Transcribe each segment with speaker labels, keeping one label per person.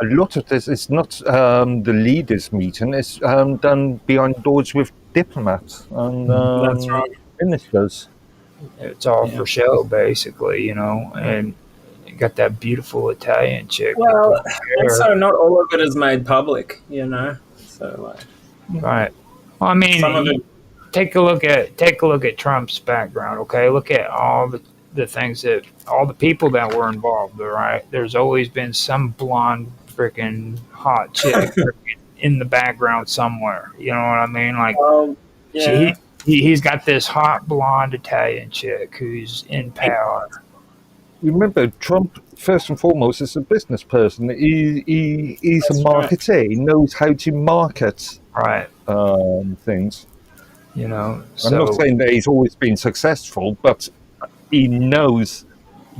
Speaker 1: a lot of this is not the leaders' meeting. It's done behind doors with diplomats and
Speaker 2: That's right.
Speaker 1: ministers.
Speaker 3: It's all for show, basically, and you got that beautiful Italian chick.
Speaker 2: Well, and so not all of it is made public, So,
Speaker 3: right. Well, I mean,
Speaker 2: some of it.
Speaker 3: take a look at Trump's background. Okay, look at all the things that all the people that were involved. All right, there's always been some blonde freaking hot chick in the background somewhere. You know what I mean? Like,
Speaker 2: Yeah.
Speaker 3: he's got this hot blonde Italian chick who's in power.
Speaker 1: Remember, Trump, first and foremost, is a business person. He's a marketer. Right. He knows how to market things.
Speaker 3: So,
Speaker 1: I'm not saying that he's always been successful, but he knows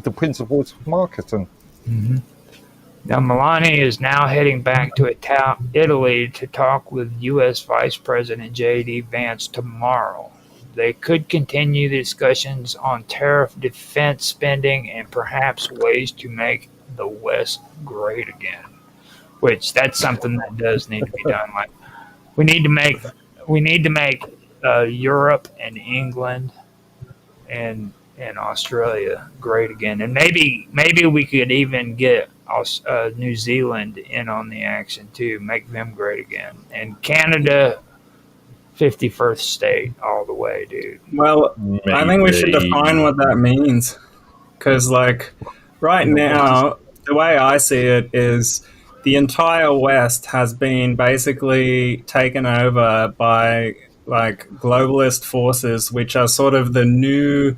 Speaker 1: the principles of marketing.
Speaker 3: Mm-hmm. Now, Melania is now heading back to Italy to talk with U.S. Vice President J.D. Vance tomorrow. They could continue the discussions on tariff, defense spending, and perhaps ways to make the West great again. Which that's something that does need to be done. Like we need to make Europe and England and Australia great again, and maybe we could even get New Zealand in on the action too, make them great again, and Canada. 51st state all the way, dude.
Speaker 2: Well, I think we should define what that means. Because, right now, the way I see it is the entire West has been basically taken over by, globalist forces, which are sort of the new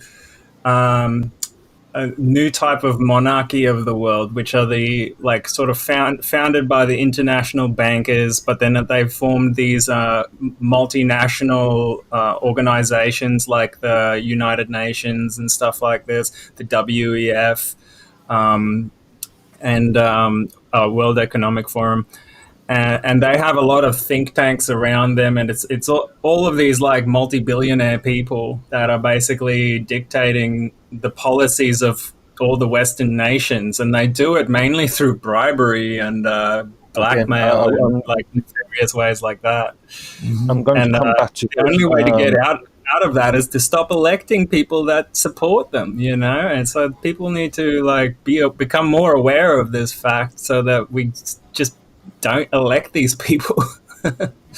Speaker 2: a new type of monarchy of the world, which are the sort of founded by the international bankers, but then they've formed these multinational organizations like the United Nations and stuff like this, the WEF, and World Economic Forum. And they have a lot of think tanks around them, and it's all of these multi-billionaire people that are basically dictating the policies of all the Western nations, and they do it mainly through bribery and blackmail and nefarious ways like that.
Speaker 1: I'm going to come back to
Speaker 2: the only way to get out of that is to stop electing people that support them, and so people need to become more aware of this fact so that we just don't elect these people.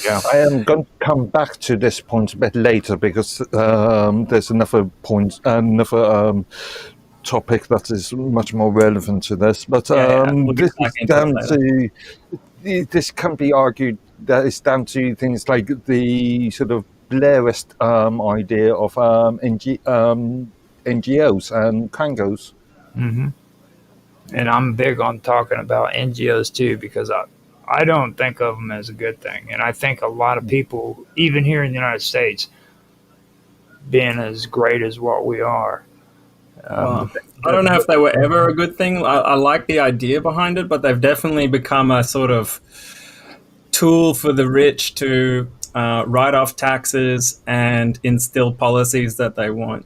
Speaker 1: Yeah, I am going to come back to this point a bit later because there's another topic that is much more relevant to this. But this can be argued that it's down to things like the sort of Blairist idea of NGOs and Kangos.
Speaker 3: Mm-hmm. And I'm big on talking about NGOs too, because I don't think of them as a good thing. And I think a lot of people, even here in the United States, being as great as what we are.
Speaker 2: I don't know if they were ever a good thing. I like the idea behind it, but they've definitely become a sort of tool for the rich to write off taxes and instill policies that they want.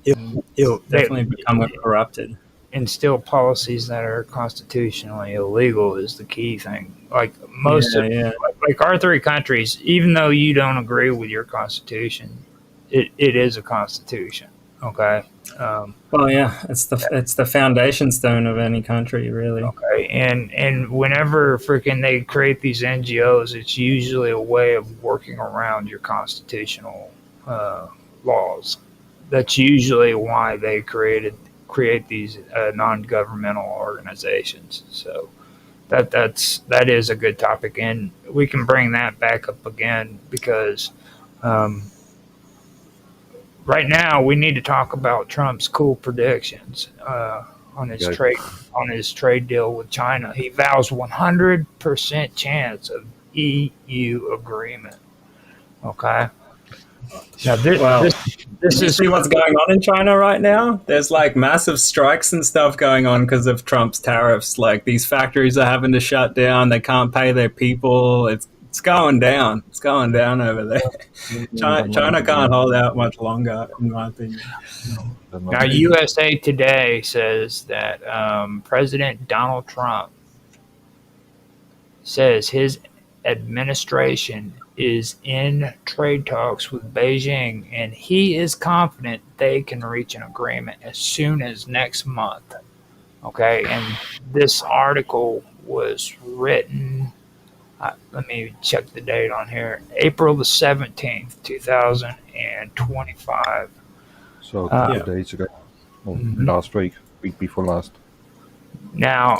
Speaker 2: It'll definitely become corrupted.
Speaker 3: Instill policies that are constitutionally illegal is the key thing. Like most our three countries, even though you don't agree with your constitution, it is a constitution. Okay.
Speaker 2: It's the foundation stone of any country, really.
Speaker 3: Okay. And whenever freaking they create these NGOs, it's usually a way of working around your constitutional laws. That's usually why they create these non-governmental organizations. So that is a good topic, and we can bring that back up again because right now we need to talk about Trump's cool predictions on his trade deal with China. He vows 100% chance of EU agreement. Okay. Now
Speaker 2: this is see what's going on in China right now. There's massive strikes and stuff going on because of Trump's tariffs. These factories are having to shut down. They can't pay their people. It's going down. It's going down over there. China can't hold out much longer, in my opinion.
Speaker 3: Now, USA Today says that President Donald Trump says his administration is in trade talks with Beijing, and he is confident they can reach an agreement as soon as next month. Okay, and this article was written, let me check the date on here, April the 17th, 2025.
Speaker 1: So a couple of days ago, or last week before last.
Speaker 3: Now,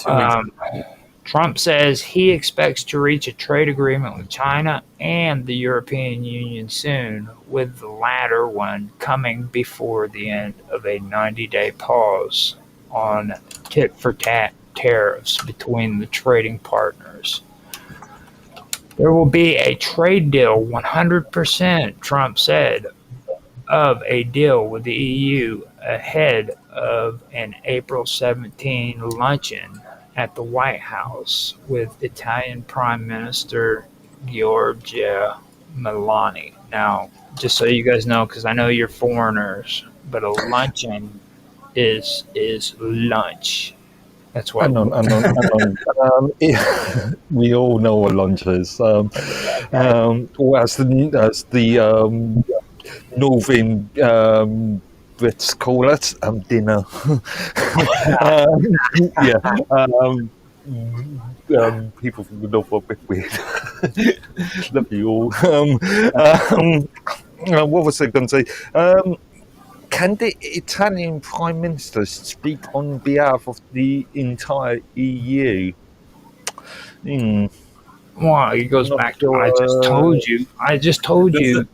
Speaker 3: Trump says he expects to reach a trade agreement with China and the European Union soon, with the latter one coming before the end of a 90-day pause on tit-for-tat tariffs between the trading partners. There will be a trade deal, 100%, Trump said, of a deal with the EU ahead of an April 17 luncheon at the White House with Italian Prime Minister Giorgia Meloni. Now, just so you guys know, because I know you're foreigners, but a luncheon is lunch. That's what.
Speaker 1: We all know what lunch is. Or as the Northern Brits call it, dinner. People from the North are a bit weird. Love you all. What was I going to say? Can the Italian Prime Minister speak on behalf of the entire EU?
Speaker 3: Well, he goes back to what I just told you.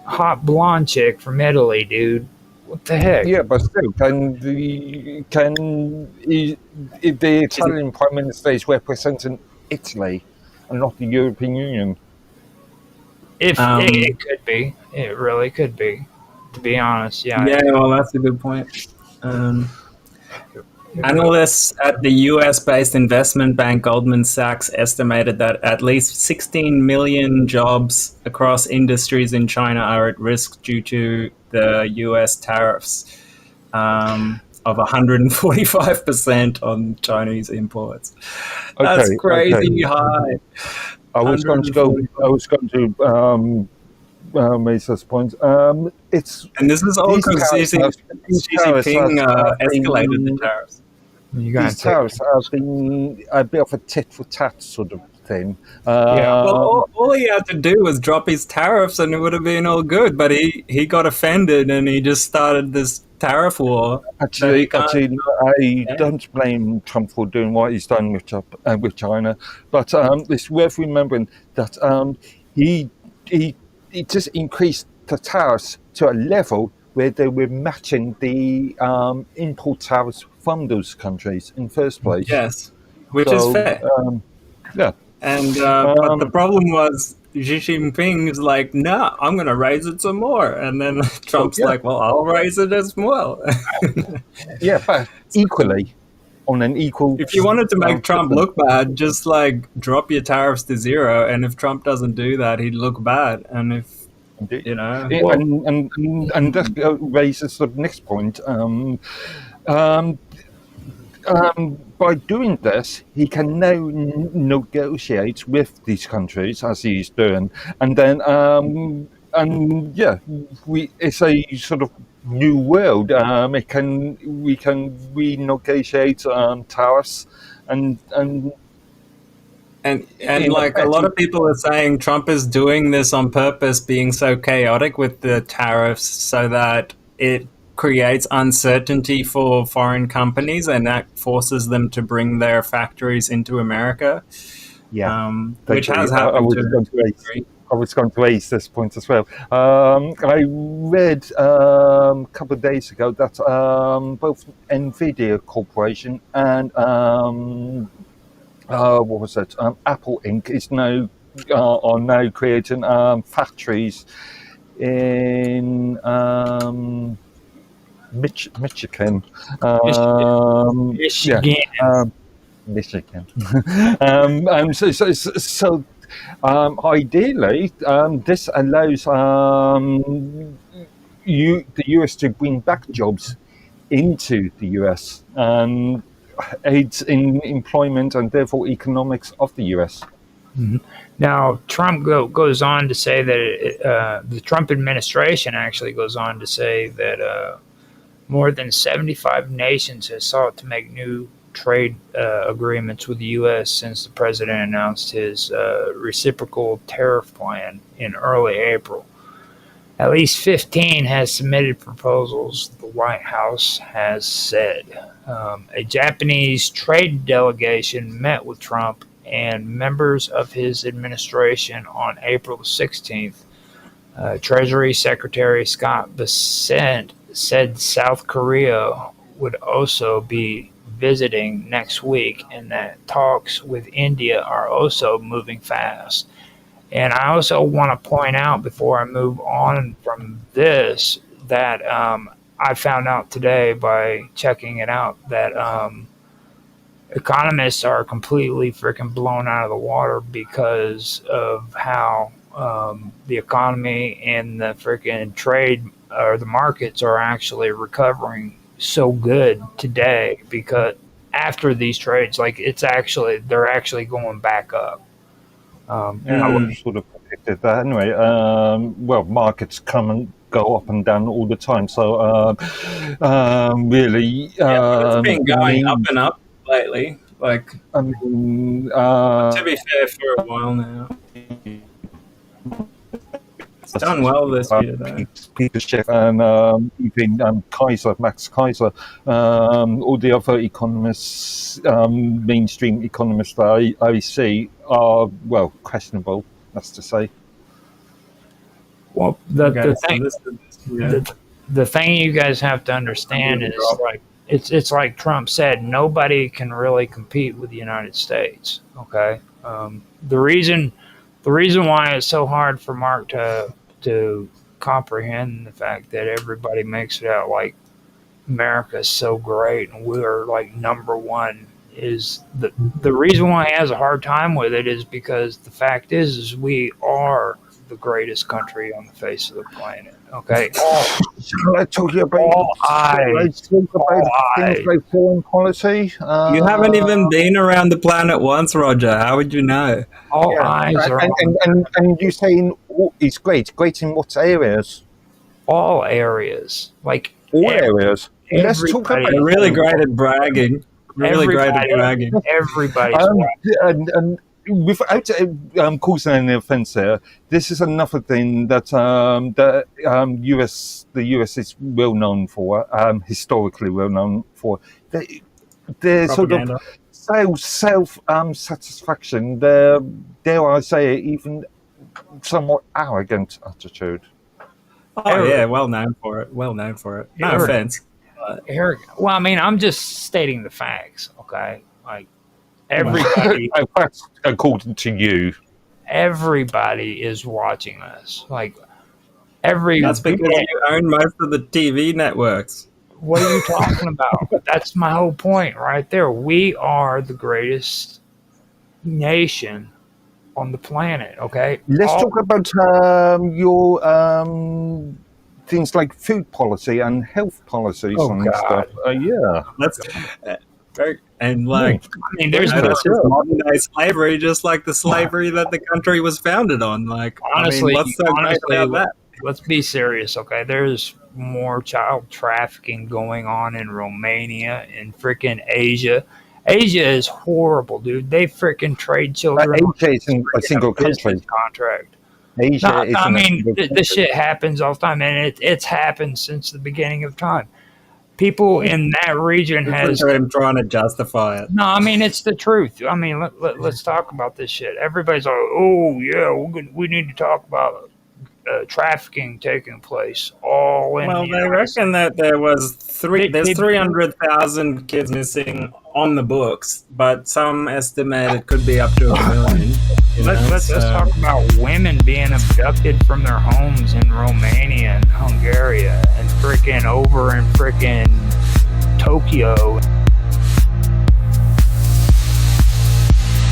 Speaker 3: Hot blonde chick from Italy, dude. What the heck?
Speaker 1: Yeah, but still, can the Italian Prime Minister is representing Italy and not the European Union?
Speaker 3: It could be. It really could be. To be honest, yeah.
Speaker 2: Yeah, well, that's a good point. Analysts at the US-based investment bank Goldman Sachs estimated that at least 16 million jobs across industries in China are at risk due to the US tariffs of 145% on Chinese imports. That's crazy high.
Speaker 1: I was going to raise this point.
Speaker 2: And this is all because Xi Jinping escalated the tariffs.
Speaker 1: These tariffs have been a bit of a tit-for-tat sort of thing.
Speaker 2: Well, all he had to do was drop his tariffs and it would have been all good, but he got offended and he just started this tariff war.
Speaker 1: Actually, I don't blame Trump for doing what he's done with China, but it's worth remembering that he just increased the tariffs to a level where they were matching the import tariffs from those countries in first place.
Speaker 2: Yes, which is fair.
Speaker 1: Yeah.
Speaker 2: And but the problem was Xi Jinping's like, no, I'm going to raise it some more. And then Trump's like, well, I'll raise it as well.
Speaker 1: Yeah, but equally, on an equal...
Speaker 2: If you wanted to make Trump look bad, just like drop your tariffs to zero. And if Trump doesn't do that, he'd look bad. And if, you know...
Speaker 1: And that raises the next point. By doing this, he can now negotiate with these countries as he's doing, and then it's a sort of new world. We can renegotiate tariffs and
Speaker 2: like a lot of people are saying Trump is doing this on purpose, being so chaotic with the tariffs so that it creates uncertainty for foreign companies and that forces them to bring their factories into America.
Speaker 1: Yeah,
Speaker 2: which has happened.
Speaker 1: I was going to raise this point as well. I read a couple of days ago that both Nvidia Corporation and Apple Inc. are now creating factories in Michigan. Michigan. So ideally, this allows the US to bring back jobs into the US, and aids in employment and therefore economics of the US.
Speaker 3: Now, Trump goes on to say that the Trump administration actually goes on to say that more than 75 nations have sought to make new trade agreements with the U.S. since the president announced his reciprocal tariff plan in early April. At least 15 has submitted proposals, the White House has said. A Japanese trade delegation met with Trump and members of his administration on April 16th. Treasury Secretary Scott Bessent said South Korea would also be visiting next week and that talks with India are also moving fast. And I also want to point out before I move on from this that I found out today by checking it out that economists are completely freaking blown out of the water because of how the economy and the freaking trade or the markets are actually recovering so good today because after these trades, like they're actually going back up.
Speaker 1: I would have sort of predicted that anyway. Well, markets come and go up and down all the time, so really,
Speaker 2: but it's been going up and up lately. Like, to be fair, for a while now. It's done well this year, though.
Speaker 1: Peter Schiff and even Max Kaiser, all the other economists, mainstream economists that I see are, well, questionable, that's to say.
Speaker 3: Well, the thing you guys have to understand is like it's like Trump said, nobody can really compete with the United States. Okay, the reason why it's so hard for Mark to comprehend the fact that everybody makes it out like America's so great and we're like number one is the reason why he has a hard time with it is because the fact is we are the greatest country on the face of the planet. Okay.
Speaker 1: Shall I talk about things like foreign policy?
Speaker 2: You haven't even been around the planet once, Roger. How would you know?
Speaker 3: All eyes are
Speaker 1: and you saying it's great in what areas?
Speaker 3: All areas, like
Speaker 1: all areas. Let's talk about.
Speaker 2: You're really great at bragging. Everybody.
Speaker 1: And without causing any offence there, this is another thing that the US is well known for, historically well known for. They're sort of self satisfaction. Dare I say it, even somewhat arrogant attitude.
Speaker 2: Oh yeah, well known for it. No offense.
Speaker 3: Arrogant. Well, I mean, I'm just stating the facts. Okay, like. Everybody,
Speaker 1: according to you,
Speaker 3: everybody is watching us. Like
Speaker 2: That's because you own most of the TV networks.
Speaker 3: What are you talking about? That's my whole point right there. We are the greatest nation on the planet. Okay.
Speaker 1: Let's talk about your things like food policy and health policies and stuff. Yeah.
Speaker 2: Let's. And like, I mean, there's modern day slavery, just like the slavery that the country was founded on. Like, honestly, what's so great about that?
Speaker 3: Let's be serious, okay? There's more child trafficking going on in Romania and freaking Asia. Asia is horrible, dude. They freaking trade children.
Speaker 1: Asia isn't a single country.
Speaker 3: Contract.
Speaker 1: Asia isn't.
Speaker 3: I mean, this shit happens all the time, and it's happened since the beginning of time. People in that region
Speaker 2: I'm trying to justify it.
Speaker 3: No, I mean, it's the truth. I mean, let's talk about this shit. Everybody's like, oh, yeah, we need to talk about trafficking taking place all in
Speaker 2: they reckon that there's 300,000 kids missing on the books, but some estimate it could be up to 1 million.
Speaker 3: Let's talk about women being abducted from their homes in Romania and Hungary and freaking over in freaking Tokyo.